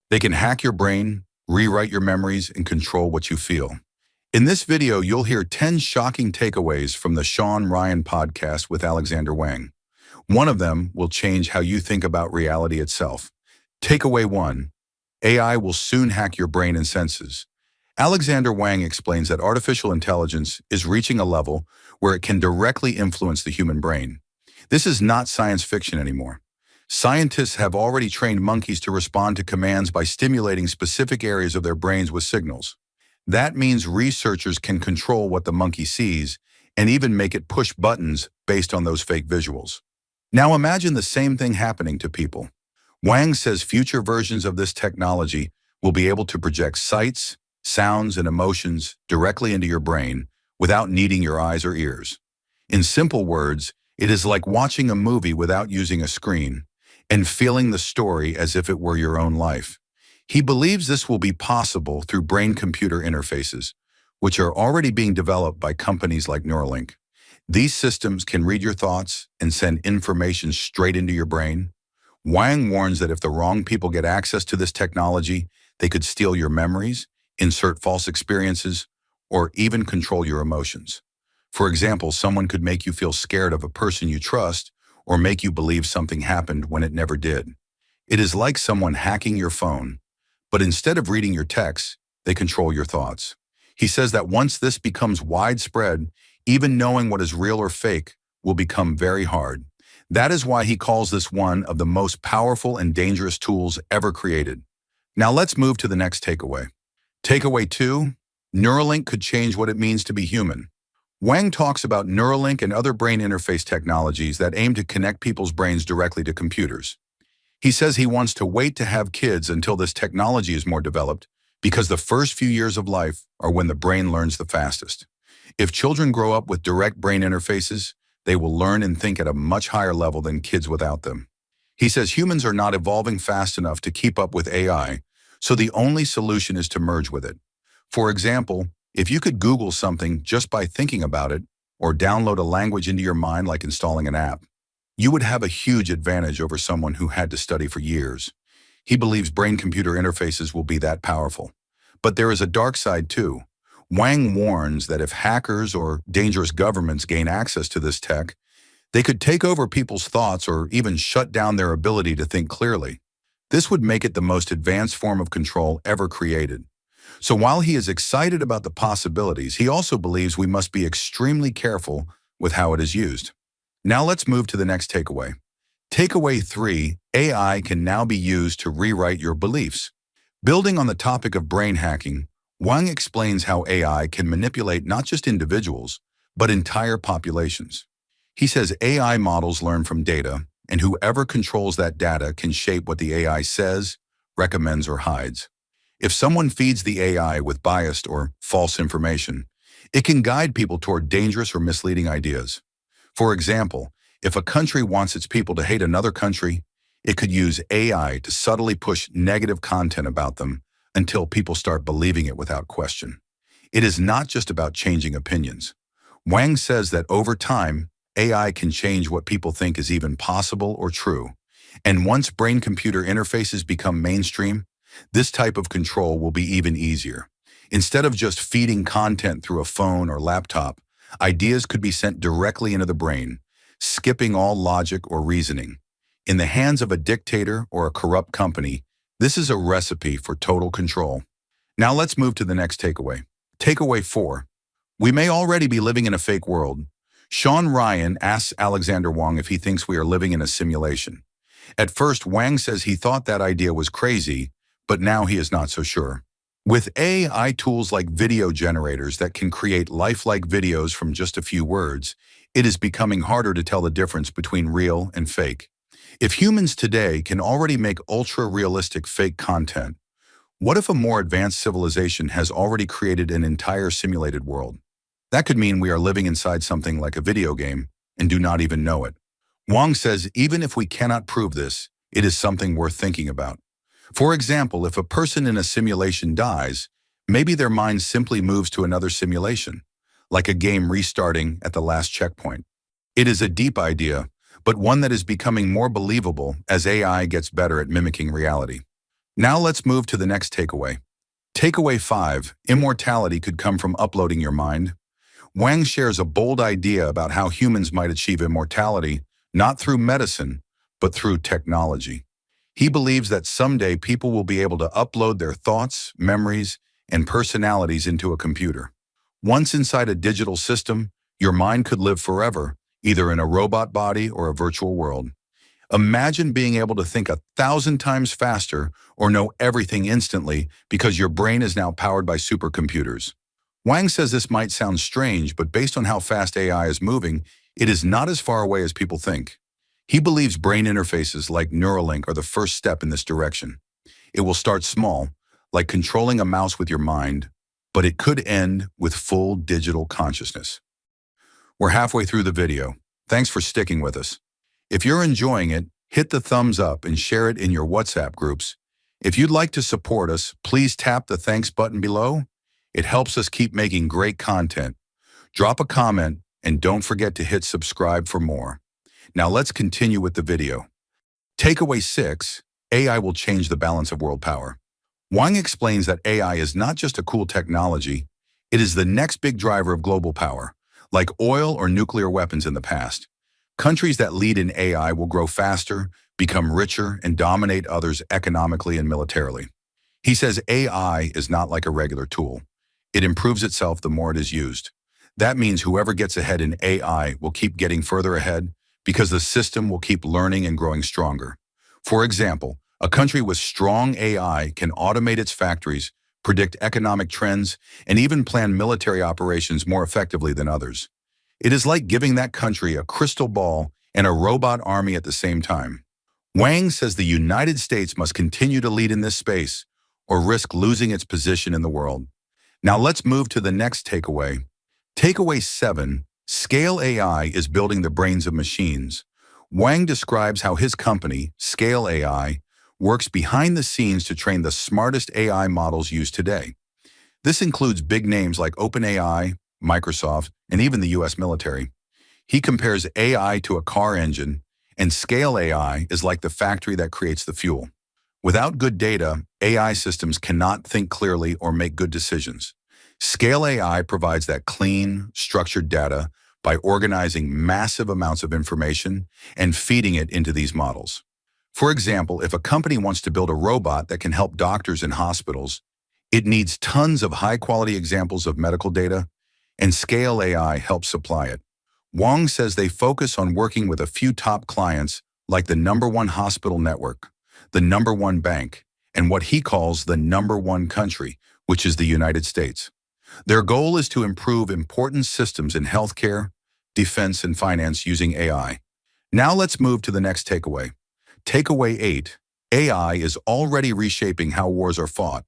They can hack your brain, rewrite your memories, and control what you feel. In this video, you'll hear 10 shocking takeaways from the Shawn Ryan podcast with Alexandr Wang. One of them will change how you think about reality itself. Takeaway 1. AI will soon hack your brain and senses. Alexandr Wang explains that artificial intelligence is reaching a level where it can directly influence the human brain. This is not science fiction anymore. Scientists have already trained monkeys to respond to commands by stimulating specific areas of their brains with signals. That means researchers can control what the monkey sees and even make it push buttons based on those fake visuals. Now imagine the same thing happening to people. Wang says future versions of this technology will be able to project sights, sounds, and emotions directly into your brain without needing your eyes or ears. In simple words, it is like watching a movie without using a screen and feeling the story as if it were your own life. He believes this will be possible through brain-computer interfaces, which are already being developed by companies like Neuralink. These systems can read your thoughts and send information straight into your brain. Wang warns that if the wrong people get access to this technology, they could steal your memories, insert false experiences, or even control your emotions. For example, someone could make you feel scared of a person you trust or make you believe something happened when it never did. It is like someone hacking your phone, but instead of reading your texts, they control your thoughts. He says that once this becomes widespread, even knowing what is real or fake will become very hard. That is why he calls this one of the most powerful and dangerous tools ever created. Now let's move to the next takeaway. Takeaway 2, Neuralink could change what it means to be human. Wang talks about Neuralink and other brain interface technologies that aim to connect people's brains directly to computers. He says he wants to wait to have kids until this technology is more developed because the first few years of life are when the brain learns the fastest. If children grow up with direct brain interfaces, they will learn and think at a much higher level than kids without them. He says humans are not evolving fast enough to keep up with AI, so the only solution is to merge with it. For example, if you could Google something just by thinking about it, or download a language into your mind like installing an app, you would have a huge advantage over someone who had to study for years. He believes brain-computer interfaces will be that powerful. But there is a dark side too. Wang warns that if hackers or dangerous governments gain access to this tech, they could take over people's thoughts or even shut down their ability to think clearly. This would make it the most advanced form of control ever created. So while he is excited about the possibilities, he also believes we must be extremely careful with how it is used. Now let's move to the next takeaway. Takeaway 3, AI can now be used to rewrite your beliefs. Building on the topic of brain hacking, Wang explains how AI can manipulate not just individuals, but entire populations. He says AI models learn from data, and whoever controls that data can shape what the AI says, recommends, or hides. If someone feeds the AI with biased or false information, it can guide people toward dangerous or misleading ideas. For example, if a country wants its people to hate another country, it could use AI to subtly push negative content about them until people start believing it without question. It is not just about changing opinions. Wang says that over time, AI can change what people think is even possible or true. And once brain-computer interfaces become mainstream, this type of control will be even easier. Instead of just feeding content through a phone or laptop, ideas could be sent directly into the brain, skipping all logic or reasoning. In the hands of a dictator or a corrupt company, this is a recipe for total control. Now let's move to the next takeaway. Takeaway 4. We may already be living in a fake world. Shawn Ryan asks Alexandr Wang if he thinks we are living in a simulation. At first, Wang says he thought that idea was crazy, but now he is not so sure. With AI tools like video generators that can create lifelike videos from just a few words, it is becoming harder to tell the difference between real and fake. If humans today can already make ultra-realistic fake content, what if a more advanced civilization has already created an entire simulated world? That could mean we are living inside something like a video game and do not even know it. Wang says even if we cannot prove this, it is something worth thinking about. For example, if a person in a simulation dies, maybe their mind simply moves to another simulation, like a game restarting at the last checkpoint. It is a deep idea, but one that is becoming more believable as AI gets better at mimicking reality. Now let's move to the next takeaway. Takeaway 5, immortality could come from uploading your mind. Wang shares a bold idea about how humans might achieve immortality, not through medicine, but through technology. He believes that someday people will be able to upload their thoughts, memories, and personalities into a computer. Once inside a digital system, your mind could live forever, either in a robot body or a virtual world. Imagine being able to think 1,000 times faster or know everything instantly because your brain is now powered by supercomputers. Wang says this might sound strange, but based on how fast AI is moving, it is not as far away as people think. He believes brain interfaces like Neuralink are the first step in this direction. It will start small, like controlling a mouse with your mind, but it could end with full digital consciousness. We're halfway through the video. Thanks for sticking with us. If you're enjoying it, hit the thumbs up and share it in your WhatsApp groups. If you'd like to support us, please tap the thanks button below. It helps us keep making great content. Drop a comment and don't forget to hit subscribe for more. Now let's continue with the video. Takeaway 6, AI will change the balance of world power. Wang explains that AI is not just a cool technology, it is the next big driver of global power, like oil or nuclear weapons in the past. Countries that lead in AI will grow faster, become richer, and dominate others economically and militarily. He says AI is not like a regular tool. It improves itself the more it is used. That means whoever gets ahead in AI will keep getting further ahead because the system will keep learning and growing stronger. For example, a country with strong AI can automate its factories, predict economic trends, and even plan military operations more effectively than others. It is like giving that country a crystal ball and a robot army at the same time. Wang says the United States must continue to lead in this space or risk losing its position in the world. Now let's move to the next takeaway. Takeaway 7, Scale AI is building the brains of machines. Wang describes how his company, Scale AI, works behind the scenes to train the smartest AI models used today. This includes big names like OpenAI, Microsoft, and even the US military. He compares AI to a car engine, and Scale AI is like the factory that creates the fuel. Without good data, AI systems cannot think clearly or make good decisions. Scale AI provides that clean, structured data by organizing massive amounts of information and feeding it into these models. For example, if a company wants to build a robot that can help doctors in hospitals, it needs tons of high-quality examples of medical data, and Scale AI helps supply it. Wang says they focus on working with a few top clients like the #1 hospital network, the #1 bank, and what he calls the #1 country, which is the United States. Their goal is to improve important systems in healthcare, defense, and finance using AI. Now let's move to the next takeaway. Takeaway 8, AI is already reshaping how wars are fought.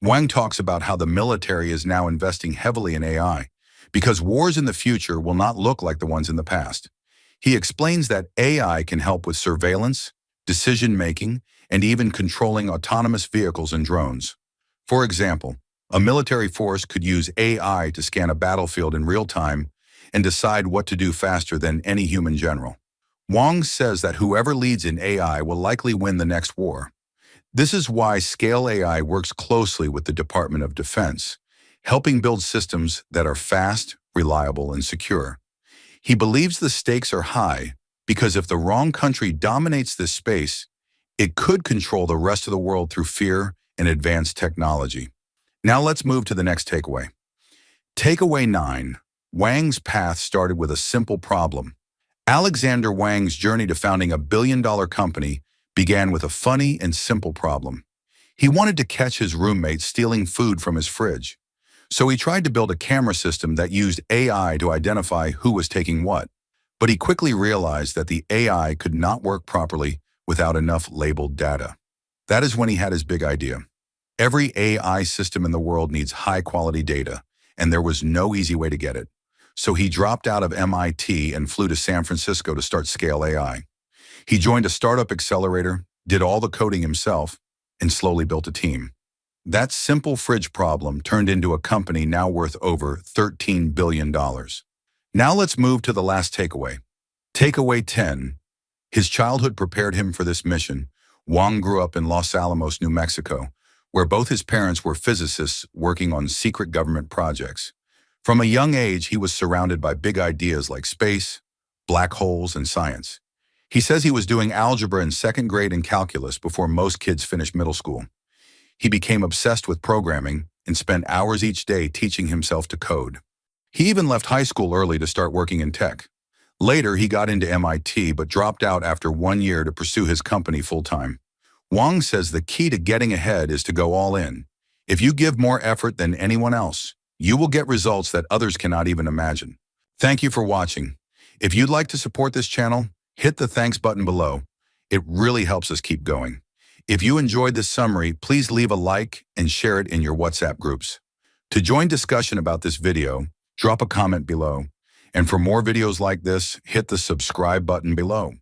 Wang talks about how the military is now investing heavily in AI, because wars in the future will not look like the ones in the past. He explains that AI can help with surveillance, decision-making, and even controlling autonomous vehicles and drones. For example, a military force could use AI to scan a battlefield in real time and decide what to do faster than any human general. Wang says that whoever leads in AI will likely win the next war. This is why Scale AI works closely with the Department of Defense, helping build systems that are fast, reliable, and secure. He believes the stakes are high because if the wrong country dominates this space, it could control the rest of the world through fear and advanced technology. Now let's move to the next takeaway. Takeaway 9, Wang's path started with a simple problem. Alexandr Wang's journey to founding a billion-dollar company began with a funny and simple problem. He wanted to catch his roommate stealing food from his fridge. So he tried to build a camera system that used AI to identify who was taking what. But he quickly realized that the AI could not work properly without enough labeled data. That is when he had his big idea. Every AI system in the world needs high-quality data, and there was no easy way to get it. So he dropped out of MIT and flew to San Francisco to start Scale AI. He joined a startup accelerator, did all the coding himself, and slowly built a team. That simple fridge problem turned into a company now worth over $13 billion. Now let's move to the last takeaway. Takeaway 10. His childhood prepared him for this mission. Wang grew up in Los Alamos, New Mexico, where both his parents were physicists working on secret government projects. From a young age, he was surrounded by big ideas like space, black holes, and science. He says he was doing algebra in second grade and calculus before most kids finish middle school. He became obsessed with programming and spent hours each day teaching himself to code. He even left high school early to start working in tech. Later, he got into MIT but dropped out after 1 year to pursue his company full-time. Wang says the key to getting ahead is to go all in. If you give more effort than anyone else, you will get results that others cannot even imagine. Thank you for watching. If you'd like to support this channel, hit the thanks button below. It really helps us keep going. If you enjoyed this summary, please leave a like and share it in your WhatsApp groups. To join discussion about this video, drop a comment below. And for more videos like this, hit the subscribe button below.